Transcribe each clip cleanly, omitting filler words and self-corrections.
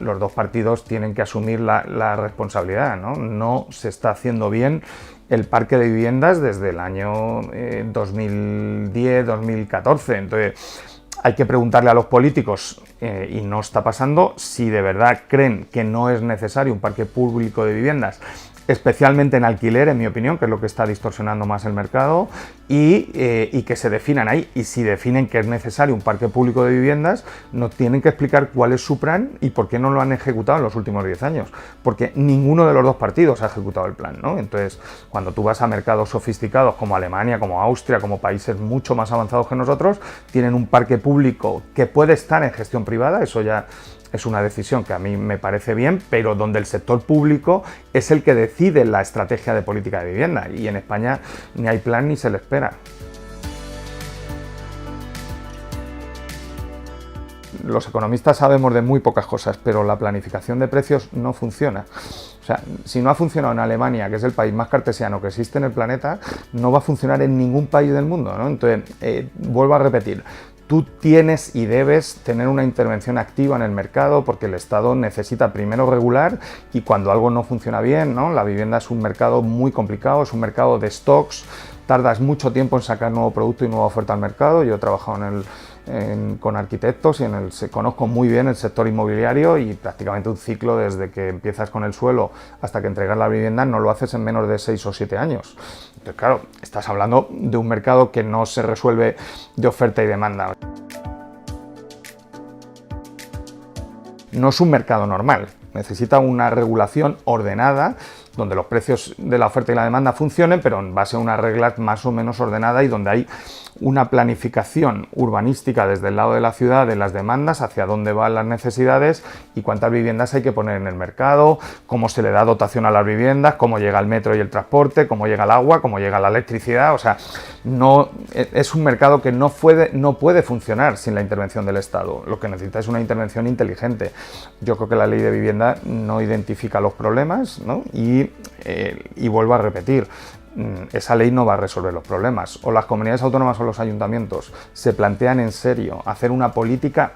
los dos partidos tienen que asumir la responsabilidad, ¿no? No se está haciendo bien el parque de viviendas desde el año 2010-2014. Entonces, hay que preguntarle a los políticos, y no está pasando, si de verdad creen que no es necesario un parque público de viviendas, especialmente en alquiler, en mi opinión, que es lo que está distorsionando más el mercado, y que se definan ahí. Y si definen que es necesario un parque público de viviendas, nos tienen que explicar cuál es su plan y por qué no lo han ejecutado en los últimos 10 años. Porque ninguno de los dos partidos ha ejecutado el plan, ¿no? Entonces, cuando tú vas a mercados sofisticados como Alemania, como Austria, como países mucho más avanzados que nosotros, tienen un parque público que puede estar en gestión privada, eso ya es una decisión que a mí me parece bien, pero donde el sector público es el que decide la estrategia de política de vivienda, y en España ni hay plan ni se le espera. Los economistas sabemos de muy pocas cosas, pero la planificación de precios no funciona. O sea, si no ha funcionado en Alemania, que es el país más cartesiano que existe en el planeta, no va a funcionar en ningún país del mundo, ¿no? Entonces, vuelvo a repetir, tú tienes y debes tener una intervención activa en el mercado, porque el Estado necesita primero regular, y cuando algo no funciona bien, ¿no? La vivienda es un mercado muy complicado, es un mercado de stocks, tardas mucho tiempo en sacar nuevo producto y nueva oferta al mercado. Yo he trabajado con arquitectos y conozco muy bien el sector inmobiliario, y prácticamente un ciclo desde que empiezas con el suelo hasta que entregas la vivienda no lo haces en menos de 6 o 7 años. Entonces, claro, estás hablando de un mercado que no se resuelve de oferta y demanda. No es un mercado normal, necesita una regulación ordenada, donde los precios de la oferta y la demanda funcionen, pero en base a unas reglas más o menos ordenadas, y donde hay una planificación urbanística desde el lado de la ciudad de las demandas, hacia dónde van las necesidades y cuántas viviendas hay que poner en el mercado, cómo se le da dotación a las viviendas, cómo llega el metro y el transporte, cómo llega el agua, cómo llega la electricidad. O sea, no, es un mercado que no puede funcionar sin la intervención del Estado. Lo que necesita es una intervención inteligente. Yo creo que la ley de vivienda no identifica los problemas, ¿no? Y vuelvo a repetir, esa ley no va a resolver los problemas. O las comunidades autónomas o los ayuntamientos se plantean en serio hacer una política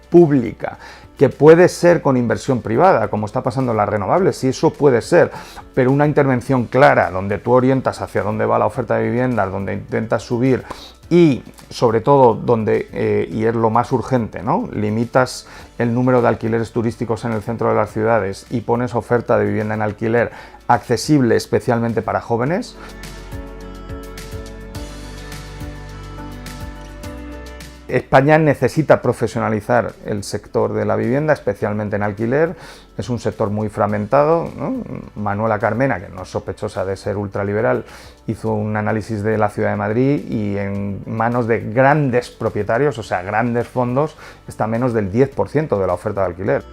pública, que puede ser con inversión privada, como está pasando en las renovables, sí, eso puede ser, pero una intervención clara, donde tú orientas hacia dónde va la oferta de viviendas, donde intentas subir, y sobre todo donde, y es lo más urgente, ¿no?, limitas el número de alquileres turísticos en el centro de las ciudades y pones oferta de vivienda en alquiler accesible especialmente para jóvenes. España necesita profesionalizar el sector de la vivienda, especialmente en alquiler. Es un sector muy fragmentado, ¿no? Manuela Carmena, que no es sospechosa de ser ultraliberal, hizo un análisis de la Ciudad de Madrid, y en manos de grandes propietarios, o sea, grandes fondos, está menos del 10% de la oferta de alquiler.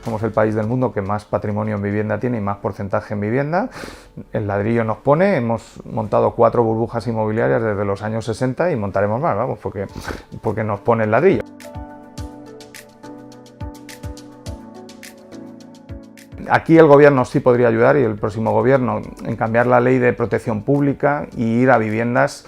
Somos el país del mundo que más patrimonio en vivienda tiene y más porcentaje en vivienda. El ladrillo nos pone, hemos montado 4 burbujas inmobiliarias desde los años 60 y montaremos más, vamos, porque nos pone el ladrillo. Aquí el gobierno sí podría ayudar, y el próximo gobierno, en cambiar la ley de protección pública y ir a viviendas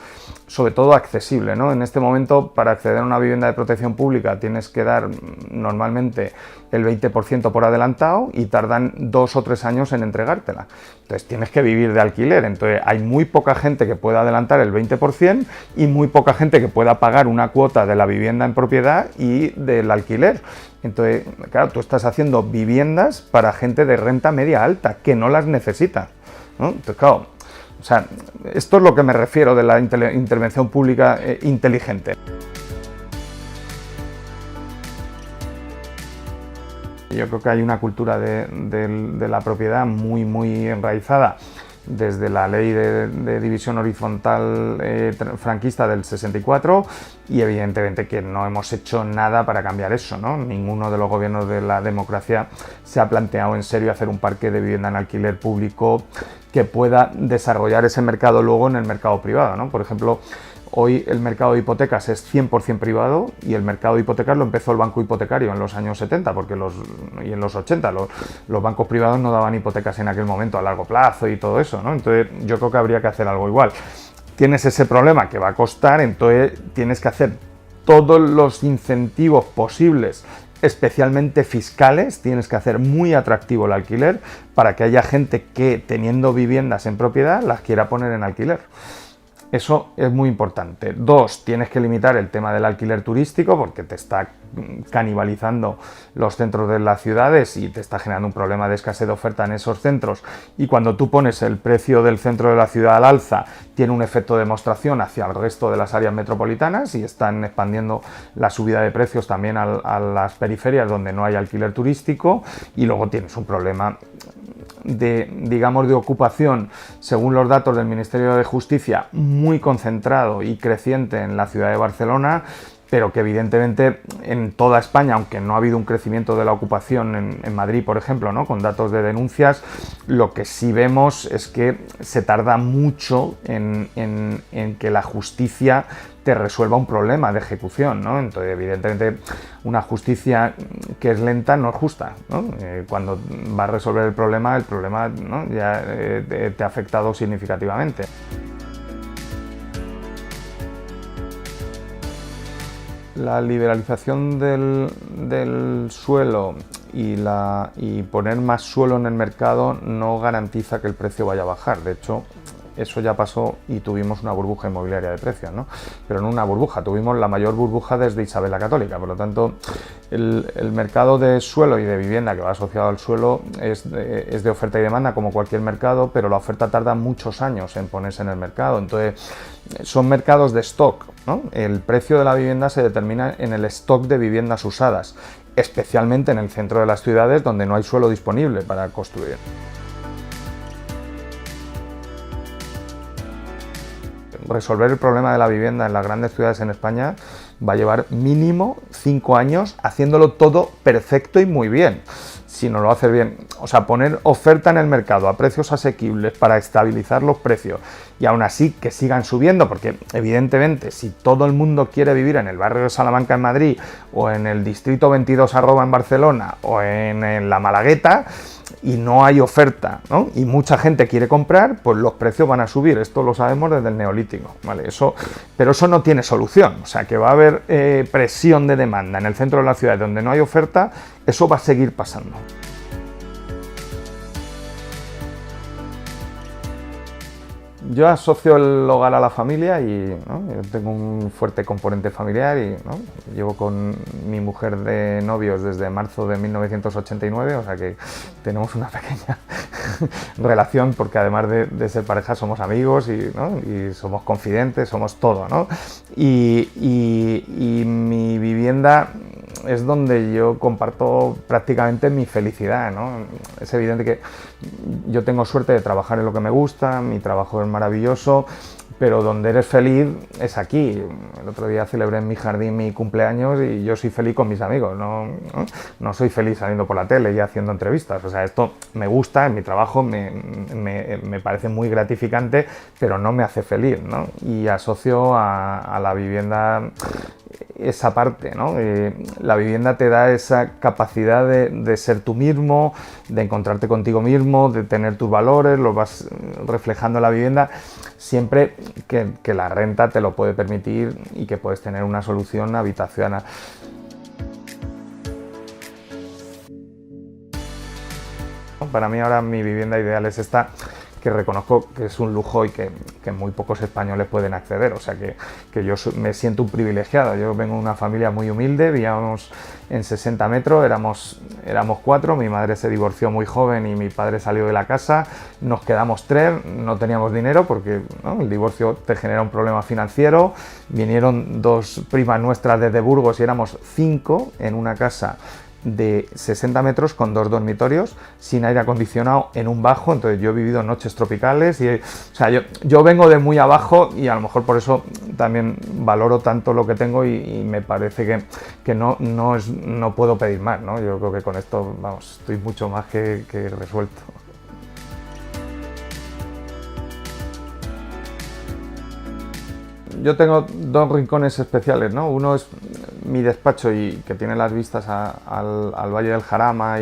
sobre todo accesible, ¿no? En este momento, para acceder a una vivienda de protección pública tienes que dar normalmente el 20% por adelantado y tardan 2 o 3 años en entregártela. Entonces tienes que vivir de alquiler. Entonces hay muy poca gente que pueda adelantar el 20% y muy poca gente que pueda pagar una cuota de la vivienda en propiedad y del alquiler. Entonces, claro, tú estás haciendo viviendas para gente de renta media alta que no las necesita, ¿no? Entonces, claro, o sea, esto es lo que me refiero de la intervención pública inteligente. Yo creo que hay una cultura de la propiedad muy enraizada desde la ley de división horizontal franquista del 64, y evidentemente que no hemos hecho nada para cambiar eso, ¿no? Ninguno de los gobiernos de la democracia se ha planteado en serio hacer un parque de vivienda en alquiler público que pueda desarrollar ese mercado luego en el mercado privado, ¿no? Por ejemplo, hoy el mercado de hipotecas es 100% privado, y el mercado de hipotecas lo empezó el banco hipotecario en los años 70, y en los 80 los bancos privados no daban hipotecas en aquel momento a largo plazo y todo eso, ¿no? Entonces yo creo que habría que hacer algo igual. Tienes ese problema que va a costar, entonces tienes que hacer todos los incentivos posibles, especialmente fiscales, tienes que hacer muy atractivo el alquiler para que haya gente que, teniendo viviendas en propiedad, las quiera poner en alquiler. Eso es muy importante. 2, tienes que limitar el tema del alquiler turístico porque te está canibalizando los centros de las ciudades y te está generando un problema de escasez de oferta en esos centros, y cuando tú pones el precio del centro de la ciudad al alza tiene un efecto de demostración hacia el resto de las áreas metropolitanas y están expandiendo la subida de precios también a las periferias donde no hay alquiler turístico. Y luego tienes un problema de ocupación, según los datos del Ministerio de Justicia, muy concentrado y creciente en la ciudad de Barcelona, pero que evidentemente en toda España, aunque no ha habido un crecimiento de la ocupación en Madrid, por ejemplo, ¿no?, con datos de denuncias, lo que sí vemos es que se tarda mucho en que la justicia te resuelva un problema de ejecución, ¿no? Entonces, evidentemente, una justicia que es lenta no es justa, ¿no? Cuando va a resolver el problema, ¿no?, ya te ha afectado significativamente. La liberalización del suelo y poner más suelo en el mercado no garantiza que el precio vaya a bajar. De hecho, eso ya pasó y tuvimos una burbuja inmobiliaria de precios, ¿no? Pero no una burbuja, tuvimos la mayor burbuja desde Isabel la Católica. Por lo tanto, el mercado de suelo y de vivienda que va asociado al suelo es de oferta y demanda como cualquier mercado, pero la oferta tarda muchos años en ponerse en el mercado. Entonces, son mercados de stock, ¿no? El precio de la vivienda se determina en el stock de viviendas usadas, especialmente en el centro de las ciudades donde no hay suelo disponible para construir. Resolver el problema de la vivienda en las grandes ciudades en España va a llevar mínimo 5 años haciéndolo todo perfecto y muy bien. Si no lo haces bien, o sea, poner oferta en el mercado a precios asequibles para estabilizar los precios y aún así que sigan subiendo, porque evidentemente si todo el mundo quiere vivir en el barrio de Salamanca en Madrid o en el distrito 22 en Barcelona o en la Malagueta, y no hay oferta, ¿no?, y mucha gente quiere comprar, pues los precios van a subir. Esto lo sabemos desde el Neolítico, ¿vale? Pero eso no tiene solución. O sea, que va a haber presión de demanda en el centro de la ciudad donde no hay oferta, eso va a seguir pasando. Yo asocio el hogar a la familia y, ¿no?, yo tengo un fuerte componente familiar y, ¿no?, llevo con mi mujer de novios desde marzo de 1989, o sea que tenemos una pequeña relación porque además de ser pareja somos amigos y, ¿no?, y somos confidentes, somos todo, ¿no? Y mi vivienda es donde yo comparto prácticamente mi felicidad, ¿no? Es evidente que yo tengo suerte de trabajar en lo que me gusta, mi trabajo es maravilloso, pero donde eres feliz es aquí. El otro día celebré en mi jardín mi cumpleaños y yo soy feliz con mis amigos, no soy feliz saliendo por la tele y haciendo entrevistas. O sea, esto me gusta, en mi trabajo me parece muy gratificante, pero no me hace feliz, ¿no? Y asocio a la vivienda esa parte, ¿no? La vivienda te da esa capacidad de ser tú mismo, de encontrarte contigo mismo, de tener tus valores, los vas reflejando en la vivienda, siempre que la renta te lo puede permitir y que puedes tener una solución habitacional. Para mí ahora mi vivienda ideal es esta, que reconozco que es un lujo y que muy pocos españoles pueden acceder, o sea que yo me siento un privilegiado. Yo vengo de una familia muy humilde, vivíamos en 60 metros, éramos 4, mi madre se divorció muy joven y mi padre salió de la casa, nos quedamos 3, no teníamos dinero porque, ¿no?, el divorcio te genera un problema financiero, vinieron 2 primas nuestras desde Burgos y éramos 5 en una casa de 60 metros con 2 dormitorios, sin aire acondicionado, en un bajo. Entonces yo he vivido noches tropicales y, o sea, yo vengo de muy abajo y a lo mejor por eso también valoro tanto lo que tengo y me parece que no puedo pedir más, ¿no? Yo creo que con esto, vamos, estoy mucho más que resuelto. Yo tengo 2 rincones especiales, ¿no? Uno es mi despacho y que tiene las vistas al Valle del Jarama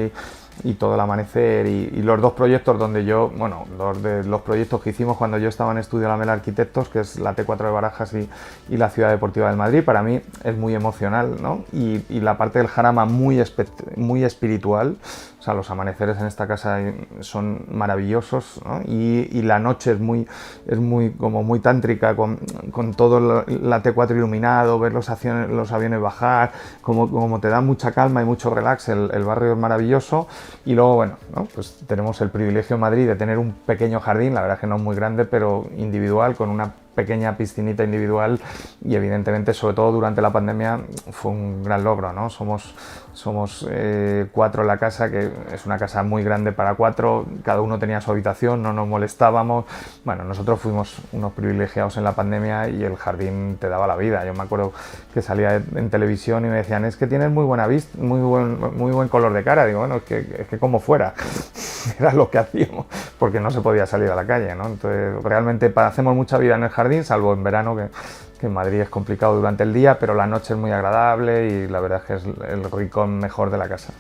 y todo el amanecer y los dos proyectos donde yo, bueno, dos de los proyectos que hicimos cuando yo estaba en Estudio La Mela Arquitectos, que es la T4 de Barajas y la Ciudad Deportiva del Madrid, para mí es muy emocional, ¿no? Y la parte del Jarama muy espiritual. O sea, los amaneceres en esta casa son maravillosos, ¿no? Y la noche es muy como muy tántrica, con todo la T4 iluminado, ver los aviones bajar, como te da mucha calma y mucho relax, el barrio es maravilloso. Y luego, bueno, ¿no? Pues tenemos el privilegio en Madrid de tener un pequeño jardín, la verdad que no muy grande, pero individual, con una pequeña piscinita individual, y evidentemente, sobre todo durante la pandemia, fue un gran logro, ¿no? Somos 4 en la casa, que es una casa muy grande para 4, cada uno tenía su habitación, no nos molestábamos. Bueno, nosotros fuimos unos privilegiados en la pandemia y el jardín te daba la vida. Yo me acuerdo que salía en televisión y me decían, es que tienes muy buena vista, muy buen color de cara. Digo, bueno, es que como fuera. Era lo que hacíamos, porque no se podía salir a la calle, ¿no? Entonces, realmente hacemos mucha vida en el jardín, salvo en verano, que en Madrid es complicado durante el día, pero la noche es muy agradable y la verdad es que es el rincón mejor de la casa.